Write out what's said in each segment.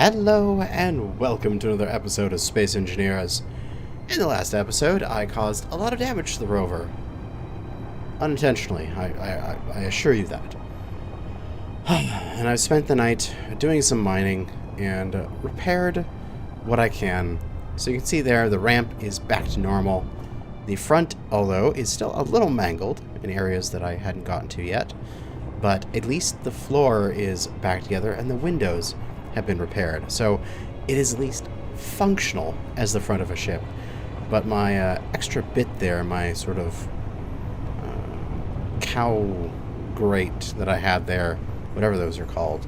Hello and welcome to another episode of Space Engineers. In the last episode, I caused a lot of damage to the rover. Unintentionally, I assure you that. And I've spent the night doing some mining and repaired what I can. So you can see there, the ramp is back to normal. The front, although, is still a little mangled in areas that I hadn't gotten to yet. But at least the floor is back together and the windows have been repaired, so it is at least functional as the front of a ship. But my extra bit there, my sort of cow grate that I had there, whatever those are called,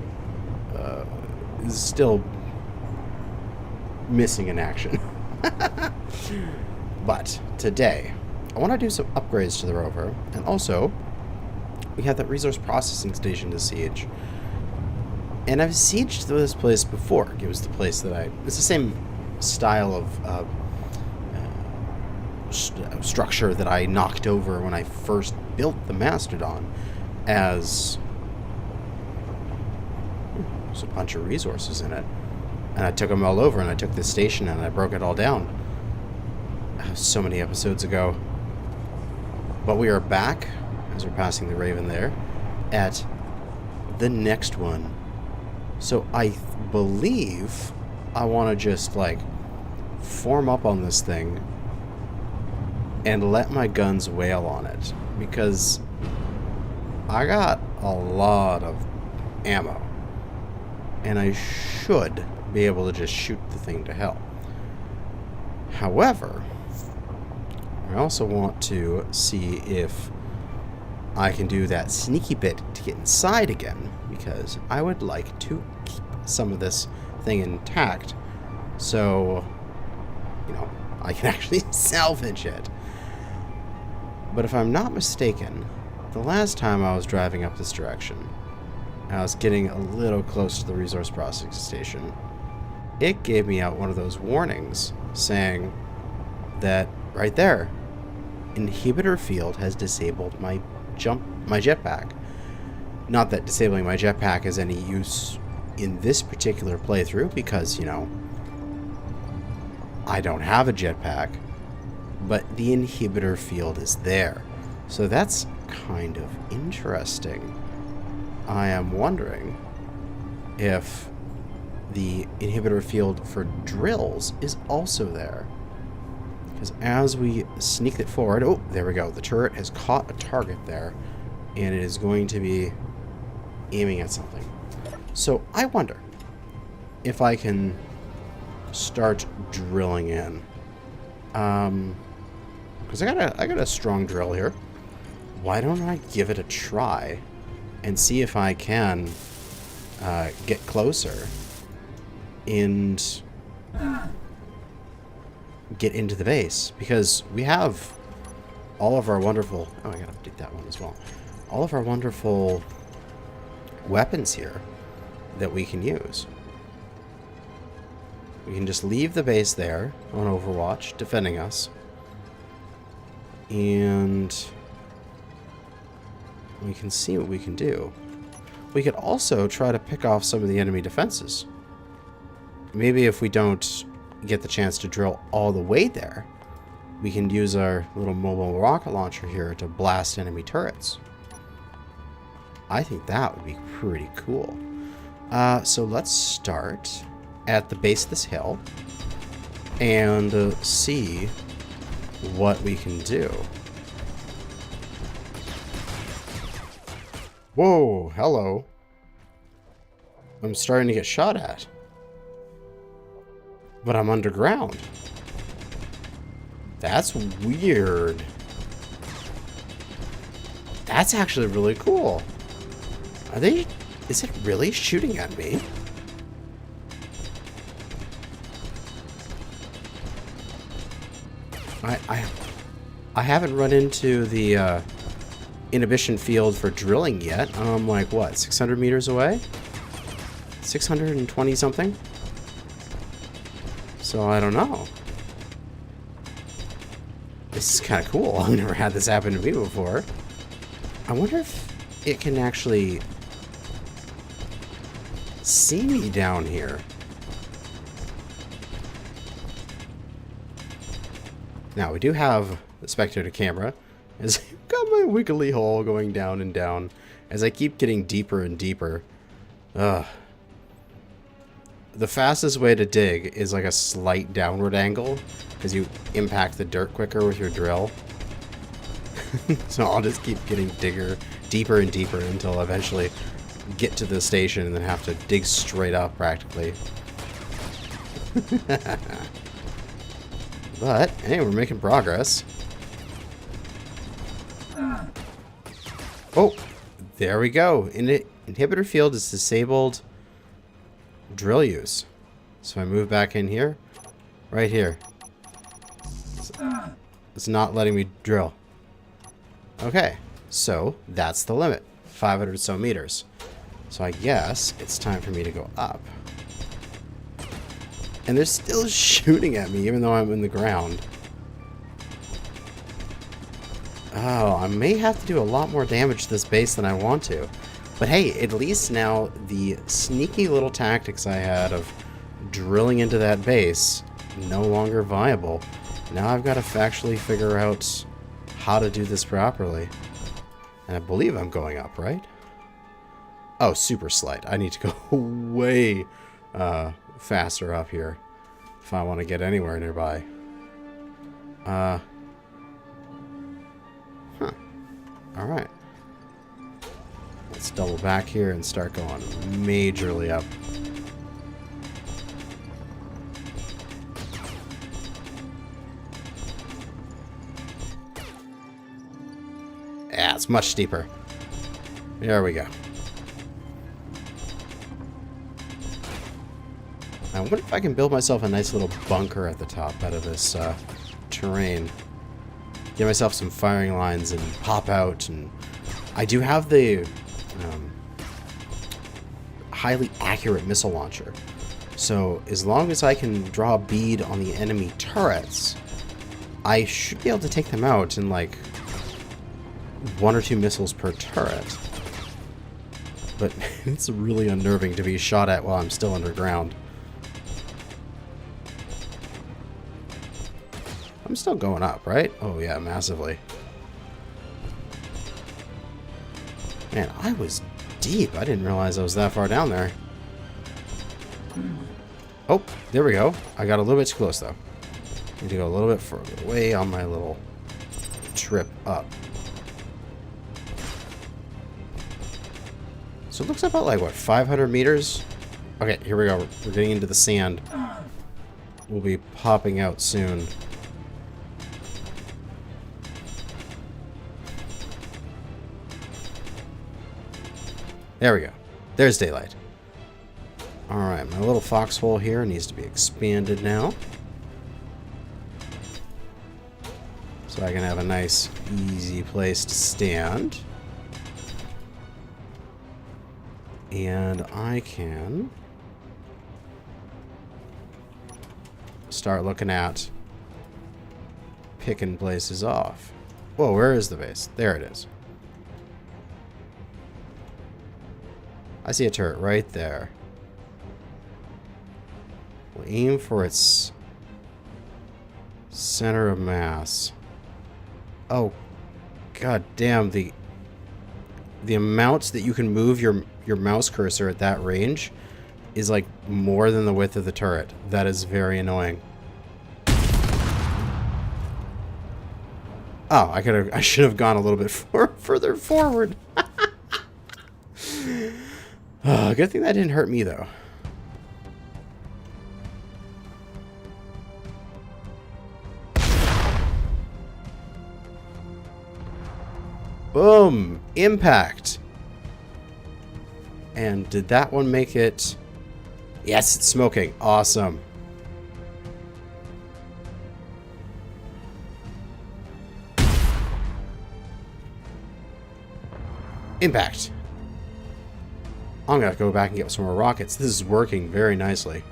is still missing in action. But today, I want to do some upgrades to the rover, and also we have that resource processing station to siege. And I've sieged this place before. It was the place that it's the same style of structure that I knocked over when I first built the Mastodon. There's a bunch of resources in it. And I took them all over, and I took this station and I broke it all down. So many episodes ago. But we are back, as we're passing the Raven there, at the next one. So I believe I want to just, form up on this thing and let my guns wail on it. Because I got a lot of ammo. And I should be able to just shoot the thing to hell. However, I also want to see if I can do that sneaky bit to get inside again, because I would like to keep some of this thing intact so, I can actually salvage it. But if I'm not mistaken, the last time I was driving up this direction, I was getting a little close to the resource processing station. It gave me out one of those warnings saying that right there, inhibitor field has disabled my jetpack. Not that disabling my jetpack is any use in this particular playthrough, because, I don't have a jetpack, but the inhibitor field is there. So that's kind of interesting. I am wondering if the inhibitor field for drills is also there. Because as we sneak it forward, oh, there we go. The turret has caught a target there, and it is going to be aiming at something. So I wonder if I can start drilling in. Because I got a strong drill here. Why don't I give it a try and see if I can get closer and get into the base, because we have all of our wonderful... Oh, I gotta update that one as well. All of our wonderful weapons here that we can use. We can just leave the base there on Overwatch, defending us. And we can see what we can do. We could also try to pick off some of the enemy defenses. Maybe if we don't get the chance to drill all the way there, we can use our little mobile rocket launcher here to blast enemy turrets. I think that would be pretty cool. So let's start at the base of this hill and see what we can do. Whoa, hello. I'm starting to get shot at. But I'm underground. That's weird. That's actually really cool. Is it really shooting at me? I haven't run into the inhibition field for drilling yet. I'm like, what, 600 meters away? 620 something? So I don't know. This is kind of cool. I've never had this happen to me before. I wonder if it can actually see me down here. Now, we do have the spectator camera. As I've got my wiggly hole going down and down as I keep getting deeper and deeper. Ugh. The fastest way to dig is like a slight downward angle because you impact the dirt quicker with your drill. So I'll just keep getting deeper and deeper until eventually get to the station and then have to dig straight up practically. But, hey, we're making progress. Oh, there we go. Inhibitor field is disabled. Drill use. So I move back in here. Right here. It's not letting me drill. Okay, so that's the limit. 500 so meters. So I guess it's time for me to go up. And they're still shooting at me even though I'm in the ground. Oh, I may have to do a lot more damage to this base than I want to. But hey, at least now the sneaky little tactics I had of drilling into that base no longer viable. Now I've got to actually figure out how to do this properly. And I believe I'm going up, right? Oh, super slight. I need to go way faster up here if I want to get anywhere nearby. Huh. Alright. Let's double back here and start going majorly up. Yeah, it's much steeper. There we go. I wonder if I can build myself a nice little bunker at the top out of this terrain. Get myself some firing lines and pop out. And I do have the highly accurate missile launcher. So as long as I can draw a bead on the enemy turrets, I should be able to take them out in like 1 or 2 missiles per turret. But it's really unnerving to be shot at while I'm still underground. I'm still going up, right? Oh yeah, massively. Man, I was deep. I didn't realize I was that far down there. Oh, there we go. I got a little bit too close though. Need to go a little bit further away on my little trip up. So it looks about like, what, 500 meters? Okay, here we go. We're getting into the sand. We'll be popping out soon. There we go. There's daylight. Alright, my little foxhole here needs to be expanded now. So I can have a nice, easy place to stand. And I can start looking at picking places off. Whoa, where is the base? There it is. I see a turret right there. We'll aim for its center of mass. Oh, god damn, the amount that you can move your mouse cursor at that range is like more than the width of the turret. That is very annoying. Oh, I should have gone a little bit further forward. Oh, good thing that didn't hurt me though. Boom! Impact! And did that one make it? Yes, it's smoking. Awesome. Impact. I'm gonna go back and get some more rockets. This is working very nicely.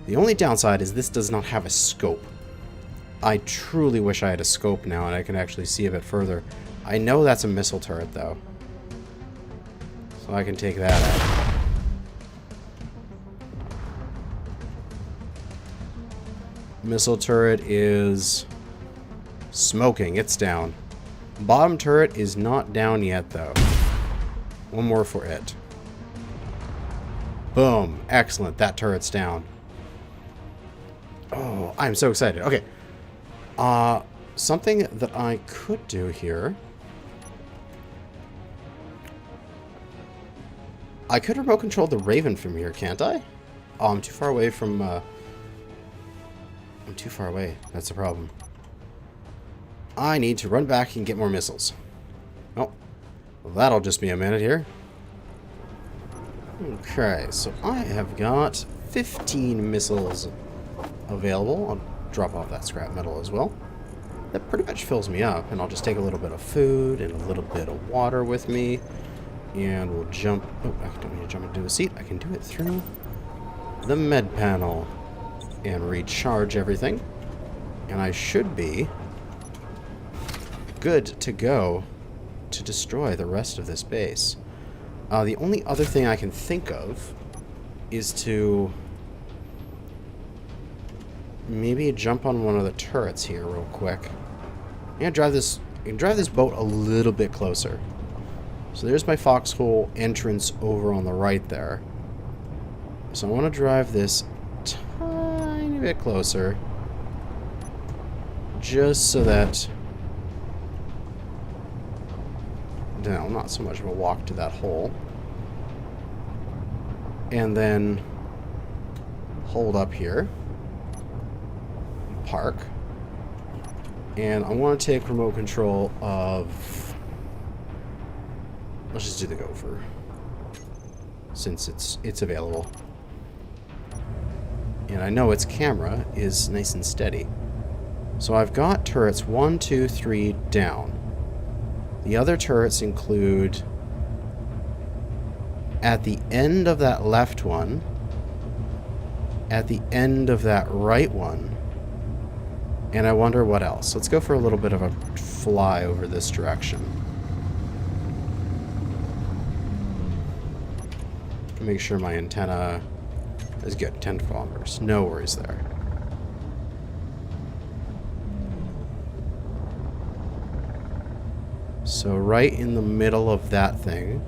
The only downside is this does not have a scope. I truly wish I had a scope now and I can actually see a bit further. I know that's a missile turret though, so I can take that out. Missile turret is Smoking. It's down. Bottom turret is not down yet, though. One more for it. Boom. Excellent. That turret's down. Oh, I'm so excited. Okay. Something that I could do here. I could remote control the Raven from here, can't I? Oh, I'm too far away from, I'm too far away. That's the problem. I need to run back and get more missiles. Oh, well, that'll just be a minute here. Okay, so I have got 15 missiles available. I'll drop off that scrap metal as well. That pretty much fills me up, and I'll just take a little bit of food and a little bit of water with me. And we'll jump... Oh, I don't need to jump into a seat. I can do it through the med panel. And recharge everything. And I should be good to go to destroy the rest of this base. The only other thing I can think of is to maybe jump on one of the turrets here real quick. I'm gonna drive this boat a little bit closer. So there's my foxhole entrance over on the right there. So I want to drive this tiny bit closer, just so that, no, not so much of a walk to that hole. And then hold up here, park, and I want to take remote control of, let's just do the Gopher, since it's available. And I know its camera is nice and steady. So I've got turrets 1, 2, 3 down. The other turrets include at the end of that left one, at the end of that right one, and I wonder what else. Let's go for a little bit of a fly over this direction. Make sure my antenna is good. 10 kilometers. No worries there. So right in the middle of that thing,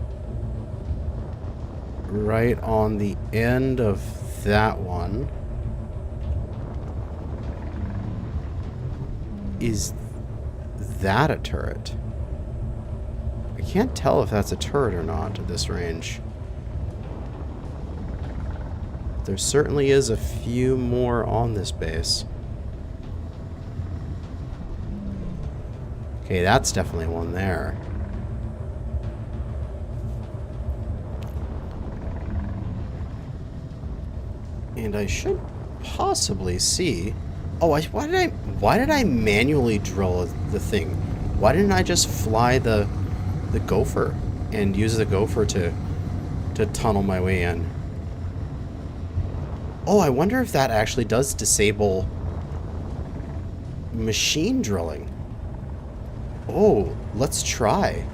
right on the end of that one, is that a turret? I can't tell if that's a turret or not at this range. There certainly is a few more on this base. Okay, that's definitely one there. And I should possibly see... Oh, why did I manually drill the thing? Why didn't I just fly the Gopher and use the Gopher to tunnel my way in? Oh, I wonder if that actually does disable machine drilling. Oh, let's try.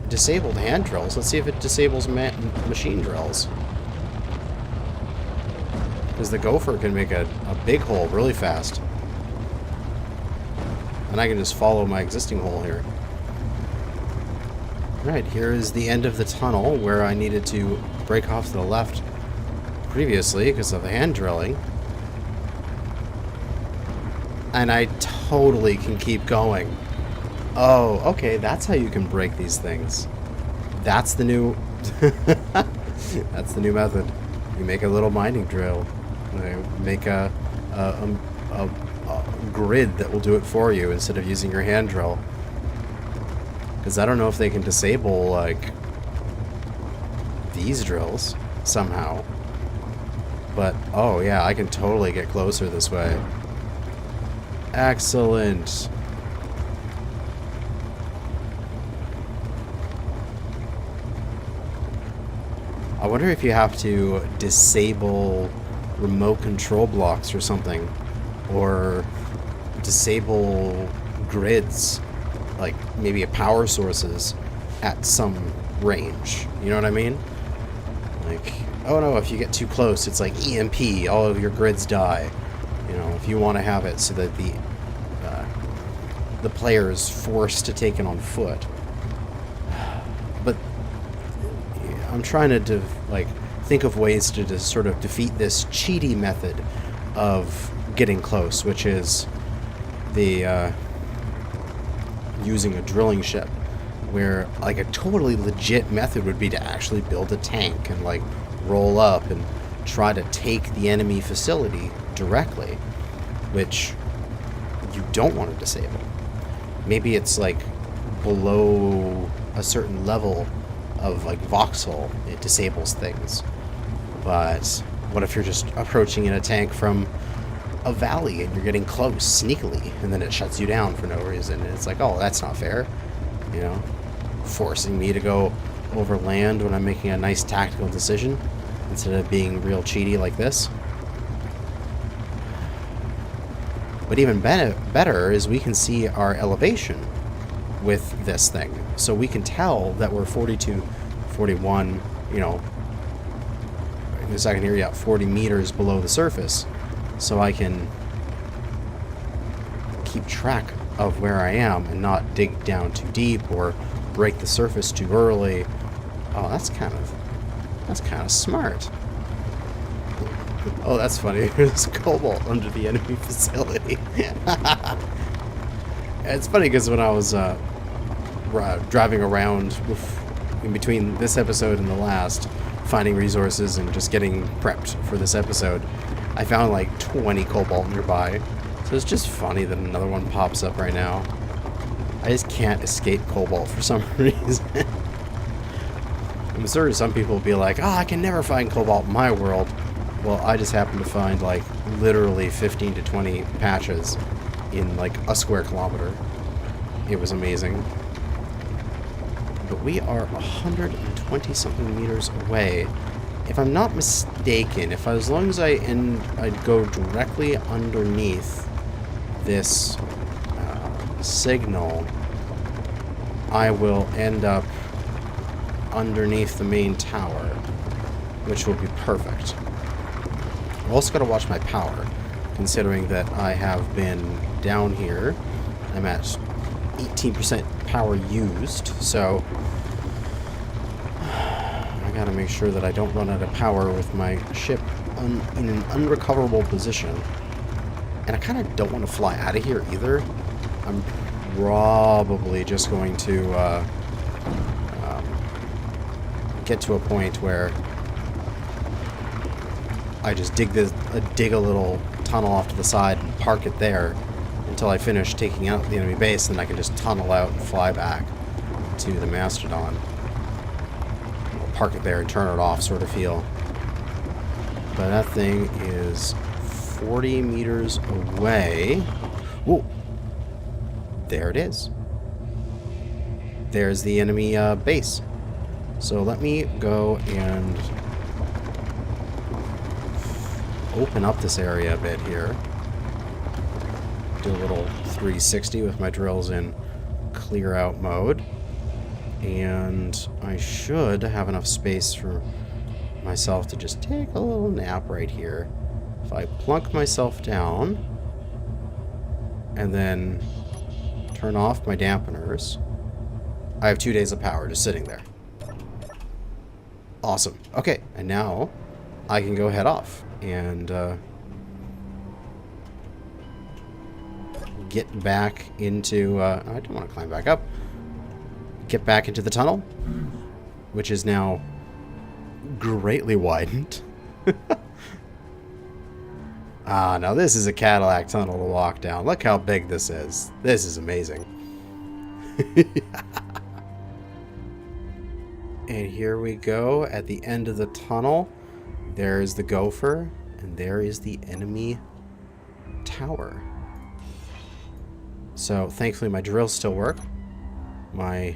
Disabled hand drills. Let's see if it disables machine drills. Because the Gopher can make a big hole really fast. And I can just follow my existing hole here. Alright, here is the end of the tunnel where I needed to break off to the left previously because of the hand drilling. And I totally can keep going. Oh, okay, that's how you can break these things. That's the new... that's the new method. You make a little mining drill. You make a grid that will do it for you instead of using your hand drill. Because I don't know if they can disable, like, these drills somehow. But, oh yeah, I can totally get closer this way. Excellent. I wonder if you have to disable remote control blocks or something, or disable grids, like maybe power sources at some range. You know what I mean? Like, oh no, if you get too close, it's like EMP, all of your grids die. You know, if you want to have it so that the player is forced to take it on foot. But I'm trying to like think of ways to sort of defeat this cheaty method of getting close, which is the using a drilling ship, where like a totally legit method would be to actually build a tank and like roll up and try to take the enemy facility directly, which you don't want to disable. Maybe it's like below a certain level of like voxel, it disables things. But what if you're just approaching in a tank from a valley and you're getting close sneakily, and then it shuts you down for no reason? And it's like, oh, that's not fair, you know, forcing me to go over land when I'm making a nice tactical decision instead of being real cheaty like this. But even better is we can see our elevation with this thing, so we can tell that we're 42, 41, you know, in a second here, yeah, 40 meters below the surface, so I can keep track of where I am and not dig down too deep or break the surface too early. Oh, that's kind of smart. Oh, that's funny. There's cobalt under the enemy facility. It's funny because when I was driving around in between this episode and the last, finding resources and just getting prepped for this episode, I found like 20 cobalt nearby. So it's just funny that another one pops up right now. I just can't escape cobalt for some reason. I'm sure some people will be like, oh, I can never find cobalt in my world. Well, I just happened to find like literally 15 to 20 patches in like a square kilometer. It was amazing. But we are 120 something meters away. If I'm not mistaken, as long as I'd go directly underneath this signal, I will end up underneath the main tower, which will be perfect. I've also got to watch my power, considering that I have been down here. I'm at 18% power used, so I gotta make sure that I don't run out of power with my ship in an unrecoverable position. And I kind of don't want to fly out of here either. I'm probably just going to get to a point where I just dig a little tunnel off to the side and park it there until I finish taking out the enemy base, and I can just tunnel out and fly back to the Mastodon. I'll park it there and turn it off, sort of feel. But that thing is 40 meters away. Whoa! There it is. There's the enemy base. So let me go and open up this area a bit here. Do a little 360 with my drills in clear out mode. And I should have enough space for myself to just take a little nap right here. If I plunk myself down and then turn off my dampeners, I have 2 days of power just sitting there. Awesome. Okay, and now I can go head off and get back into... I don't want to climb back up. Get back into the tunnel, which is now greatly widened. Now this is a Cadillac tunnel to walk down. Look how big this is. This is amazing. And here we go at the end of the tunnel. There's the gopher, and there is the enemy tower. So thankfully my drills still work. My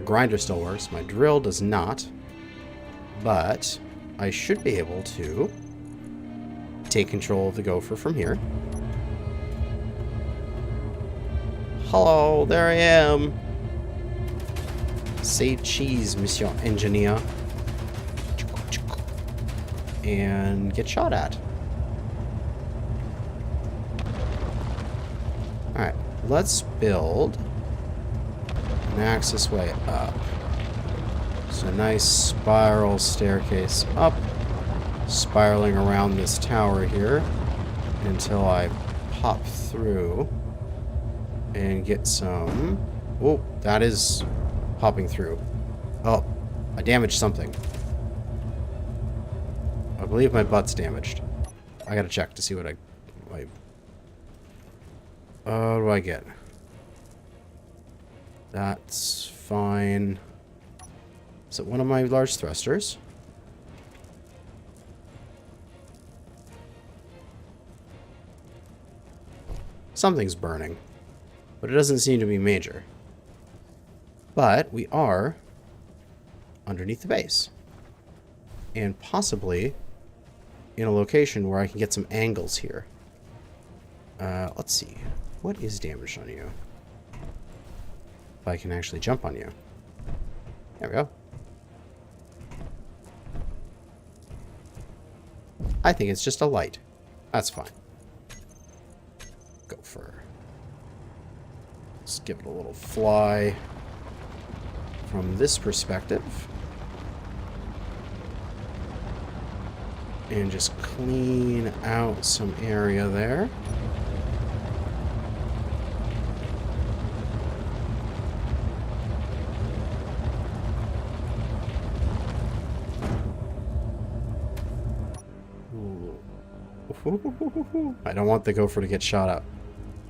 grinder still works. My drill does not. But I should be able to take control of the gopher from here. Hello, there I am. Say cheese, Monsieur Engineer. And get shot at. let's build an access way up. So a nice spiral staircase up, spiraling around this tower here until I pop through and get some... Oh, that is popping through. Oh, I damaged something. I believe my butt's damaged. I gotta check to see what what do I get? That's fine. Is it one of my large thrusters? Something's burning, but it doesn't seem to be major. But we are underneath the base, and possibly in a location where I can get some angles here. Let's see. What is damaged on you? If I can actually jump on you. There we go. I think it's just a light. That's fine. Gopher. Let's give it a little fly from this perspective. And just clean out some area there. I don't want the gopher to get shot up.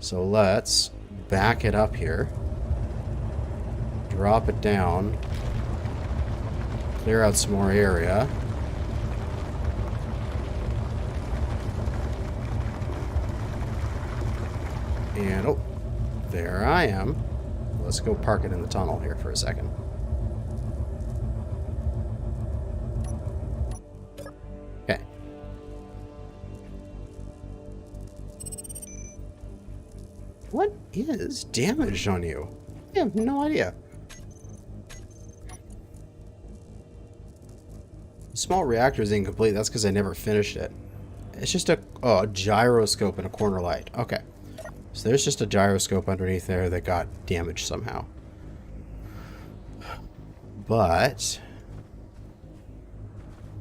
So let's back it up here. Drop it down. Clear out some more area. And, oh, there I am. Let's go park it in the tunnel here for a second. Okay. What is damaged on you? I have no idea. Small reactor is incomplete. That's because I never finished it. It's just a gyroscope and a corner light. Okay. So there's just a gyroscope underneath there that got damaged somehow. But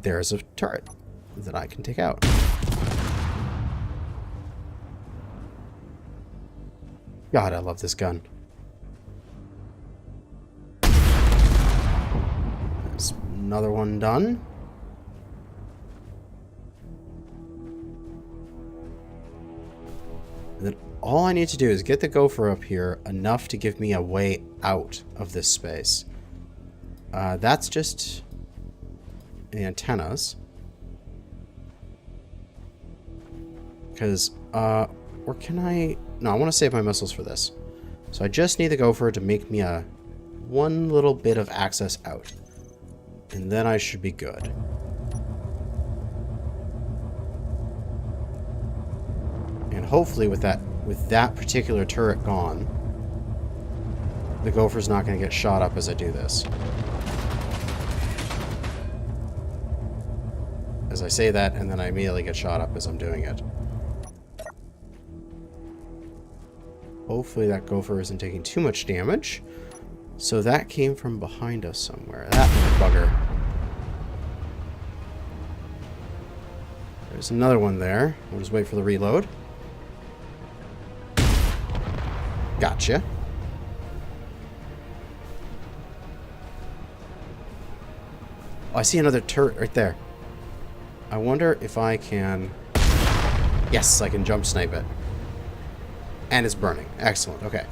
there's a turret that I can take out. God, I love this gun. There's another one done. And then all I need to do is get the gopher up here enough to give me a way out of this space. That's just the antennas. Because, or can I... No, I want to save my missiles for this. So I just need the gopher to make me one little bit of access out. And then I should be good. And hopefully with that particular turret gone, the gopher's not going to get shot up as I do this. As I say that, and then I immediately get shot up as I'm doing it. Hopefully that gopher isn't taking too much damage. So that came from behind us somewhere. That bugger. There's another one there. We'll just wait for the reload. Gotcha. Oh, I see another turret right there. I wonder if I can... Yes, I can jump snipe it. And it's burning. Excellent. Okay.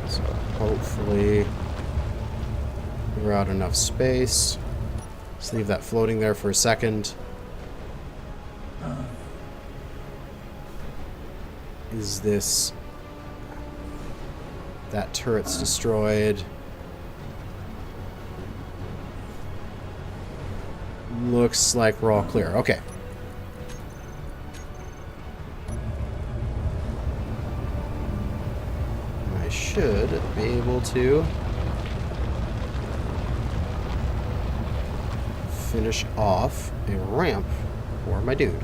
So hopefully figure out enough space. Just leave that floating there for a second. Is this... That turret's destroyed. Looks like we're all clear. Okay. should be able to finish off a ramp for my dude.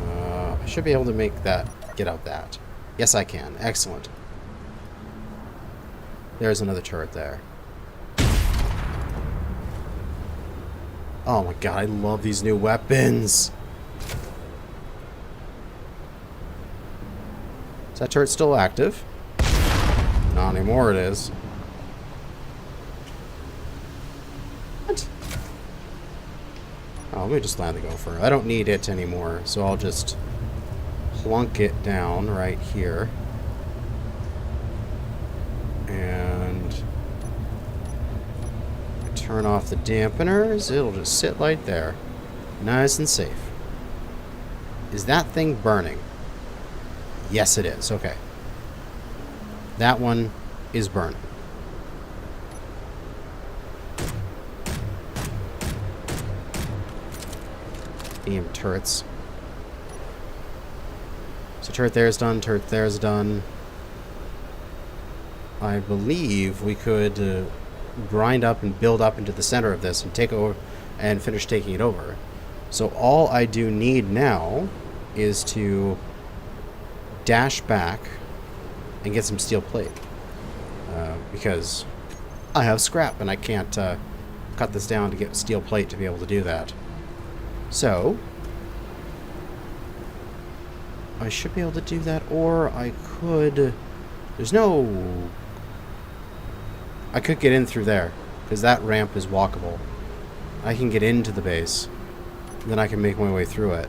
I should be able to make that, get out that. Yes, I can. Excellent. There's another turret there. Oh my god, I love these new weapons. Is that turret still active? Not anymore, it is. What? Oh, let me just land the gopher. I don't need it anymore, so I'll just plunk it down right here. And turn off the dampeners. It'll just sit right there. Nice and safe. Is that thing burning? Yes, it is. Okay. That one is burning. Damn turrets. So turret there is done. Turret there is done. I believe we could grind up and build up into the center of this and take over and finish taking it over. So all I do need now is to dash back and get some steel plate, because I have scrap and I can't cut this down to get steel plate to be able to do that. So I should be able to do that, or I could, I could get in through there because that ramp is walkable. I can get into the base, then I can make my way through it.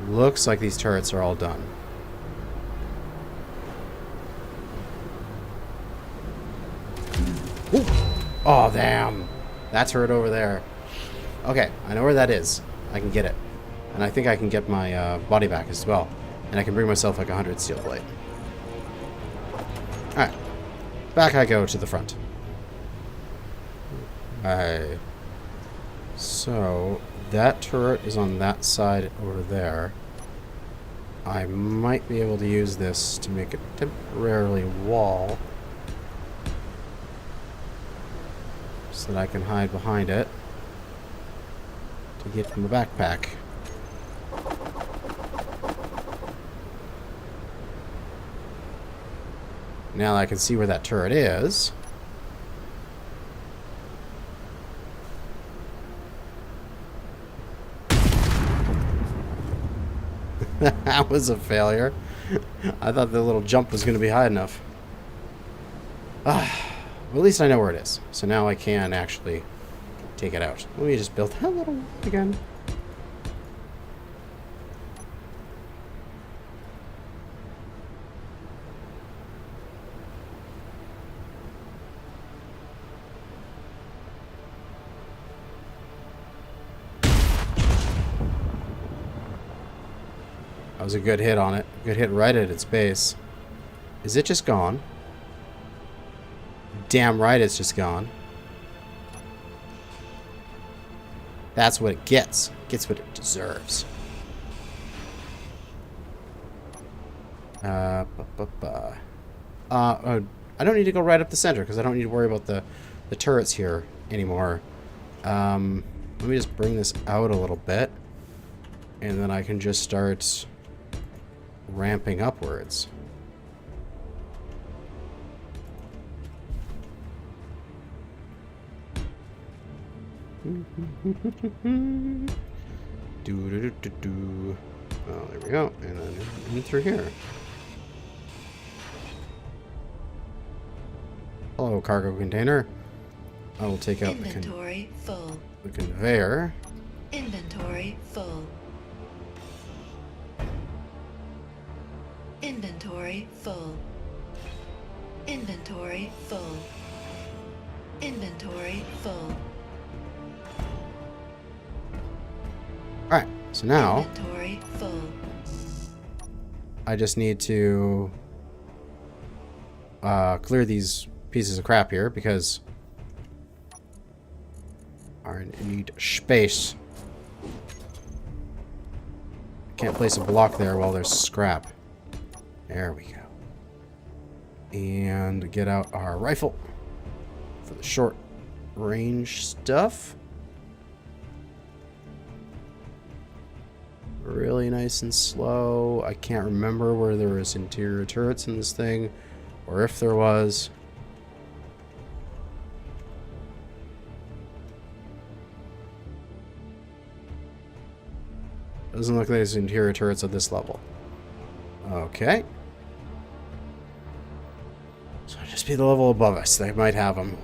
Looks like these turrets are all done. Ooh. Oh, damn. That turret over there. Okay, I know where that is. I can get it. And I think I can get my body back as well. And I can bring myself like 100 steel plate. Alright. Back I go to the front. Alright. So that turret is on that side over there. I might be able to use this to make a temporarily wall so that I can hide behind it to get my backpack. Now that I can see where that turret is. That was a failure. I thought the little jump was going to be high enough. Well, at least I know where it is. So now I can actually take it out. Let me just build that little again. That was a good hit on it. Good hit right at its base. Is it just gone? Damn right it's just gone. That's what it gets. It gets what it deserves. I don't need to go right up the center because I don't need to worry about the turrets here anymore. Let me just bring this out a little bit. And then I can just start ramping upwards. Do. Oh, there we go. And then in through here. Hello, cargo container. I will take out inventory full. The conveyor. Inventory full. Inventory full. Inventory full. Inventory full. Alright, so now Inventory full. I just need to clear these pieces of crap here because I need space. Can't place a block there while there's scrap. There we go. And get out our rifle for the short range stuff. Really nice and slow. I can't remember where there was interior turrets in this thing, or if there was. Doesn't look like there's interior turrets at this level. Okay. So just be the level above us. They might have them.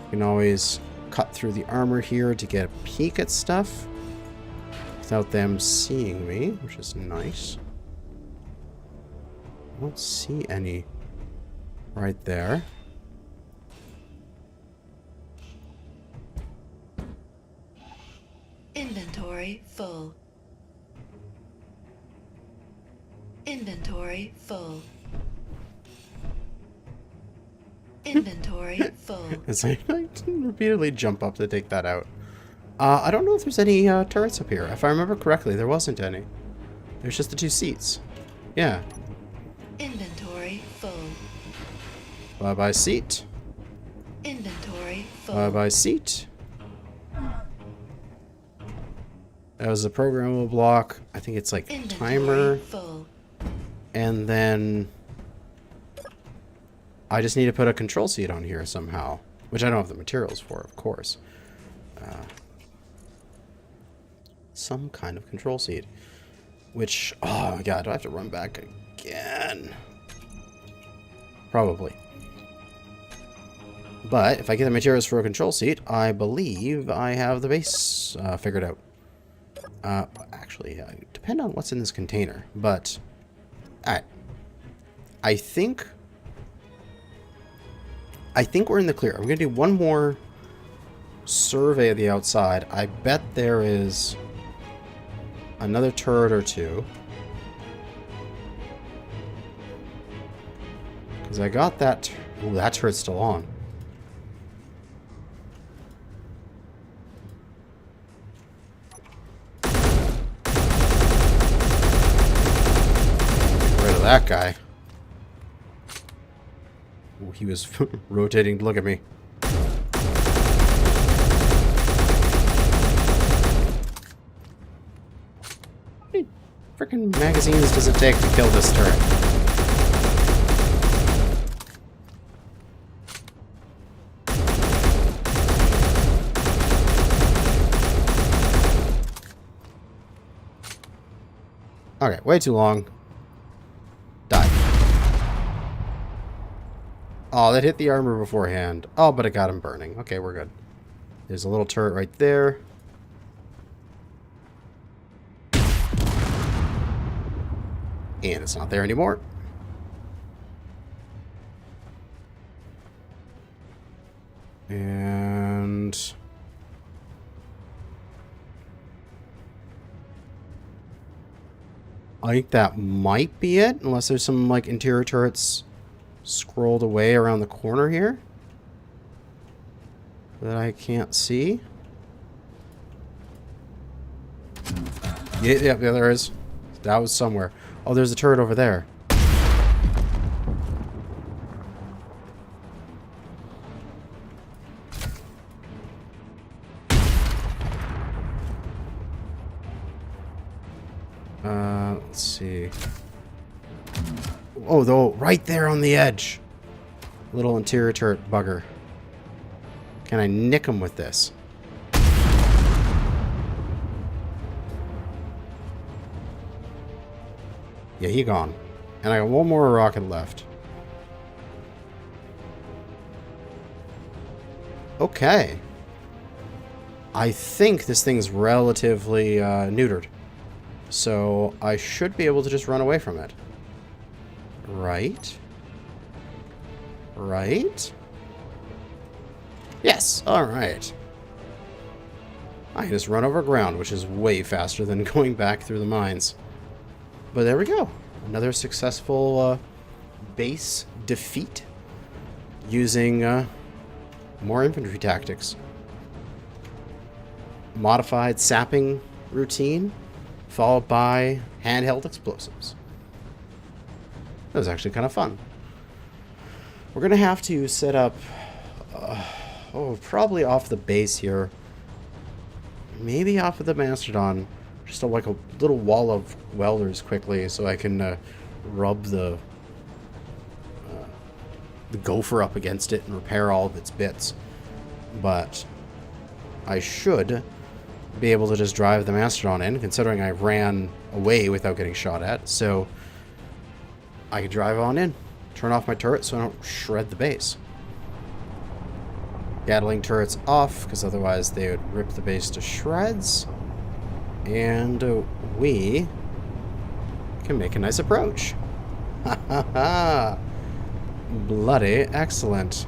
You can always cut through the armor here to get a peek at stuff without them seeing me, which is nice. I don't see any right there. Inventory full. Inventory full. Inventory full. As I repeatedly jump up to take that out. I don't know if there's any turrets up here. If I remember correctly, there wasn't any. There's just the 2 seats. Yeah. Inventory full. Bye-bye seat. Inventory full. Bye-bye seat. That was a programmable block. I think it's like Inventory timer. full. And then I just need to put a control seat on here somehow, which I don't have the materials for, of course. Some kind of control seat, which, oh my god, do I have to run back again? Probably. But if I get the materials for a control seat, I believe I have the base figured out. Actually, depend on what's in this container, but alright. I think we're in the clear. I'm going to do one more survey of the outside. I bet there is another turret or two. Because I got that... Ooh, that turret's still on. Get rid of that guy. Ooh, he was rotating to look at me. How many freaking magazines does it take to kill this turret? Okay, way too long. Die. Oh, that hit the armor beforehand. Oh, but it got him burning. Okay, we're good. There's a little turret right there. And it's not there anymore. And... I think that might be it, unless there's some, like, interior turrets scrolled away around the corner here that I can't see. Yeah, there is. That was somewhere. Oh, there's a turret over there. Let's see. Oh, though, right there on the edge. Little interior turret bugger. Can I nick him with this? Yeah, he gone. And I got one more rocket left. Okay. I think this thing's relatively neutered. So I should be able to just run away from it. Right? Right? Yes, alright. I can just run over ground, which is way faster than going back through the mines. But there we go. Another successful base defeat using more infantry tactics. Modified sapping routine followed by handheld explosives. That was actually kind of fun. We're going to have to set up, probably off the base here. Maybe off of the Mastodon. Just like a little wall of welders quickly so I can rub the gopher up against it and repair all of its bits. But I should be able to just drive the Mastodon in, considering I ran away without getting shot at. So I could drive on in, turn off my turret so I don't shred the base. Gatling turrets off, because otherwise they would rip the base to shreds. And we can make a nice approach. Ha ha ha! Bloody excellent.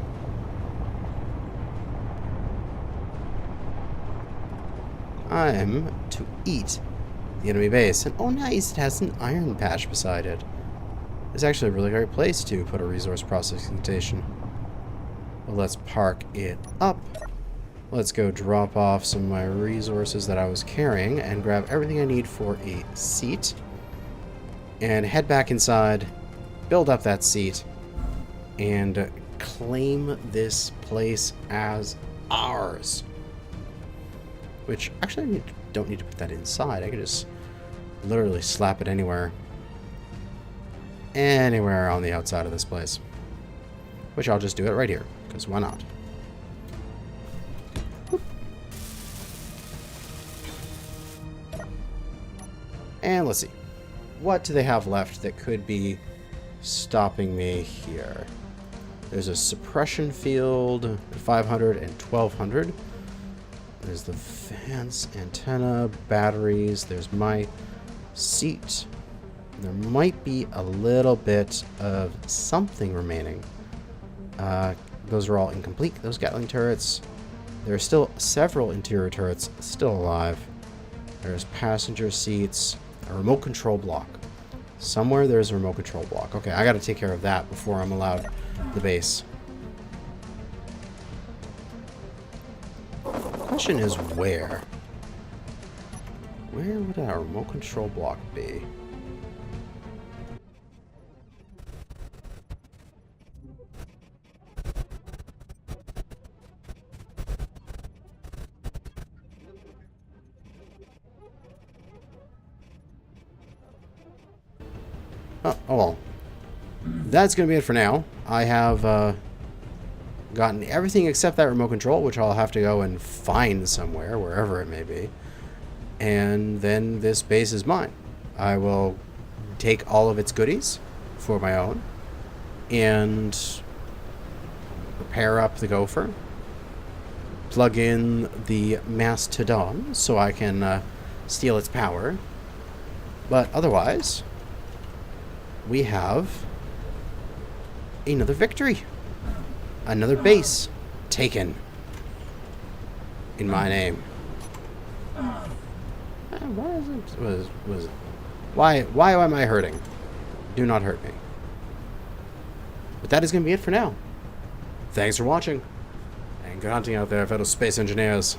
I'm to eat the enemy base. And oh nice, it has an iron patch beside it. It's actually a really great place to put a resource processing station. Well, let's park it up. Let's go drop off some of my resources that I was carrying and grab everything I need for a seat. And head back inside, build up that seat, and claim this place as ours. Which, actually, I don't need to put that inside. I can just literally slap it anywhere. Anywhere on the outside of this place. Which I'll just do it right here, because why not? Whoop. And let's see. What do they have left that could be stopping me here? There's a suppression field, 500 and 1200. There's the fence, antenna, batteries. There's my seat. There might be a little bit of something remaining. Those are all incomplete, those Gatling turrets. There are still several interior turrets still alive. There's passenger seats, a remote control block. Somewhere there's a remote control block. Okay, I gotta take care of that before I'm allowed the base. Question is where? Where would our remote control block be? Oh well. That's going to be it for now. I have gotten everything except that remote control, which I'll have to go and find somewhere, wherever it may be. And then this base is mine. I will take all of its goodies for my own and repair up the gopher, plug in the Mastodon so I can steal its power. But otherwise, we have another victory. Another base taken in my name. Why am I hurting? Do not hurt me. But that is going to be it for now. Thanks for watching, and good hunting out there, fellow space engineers.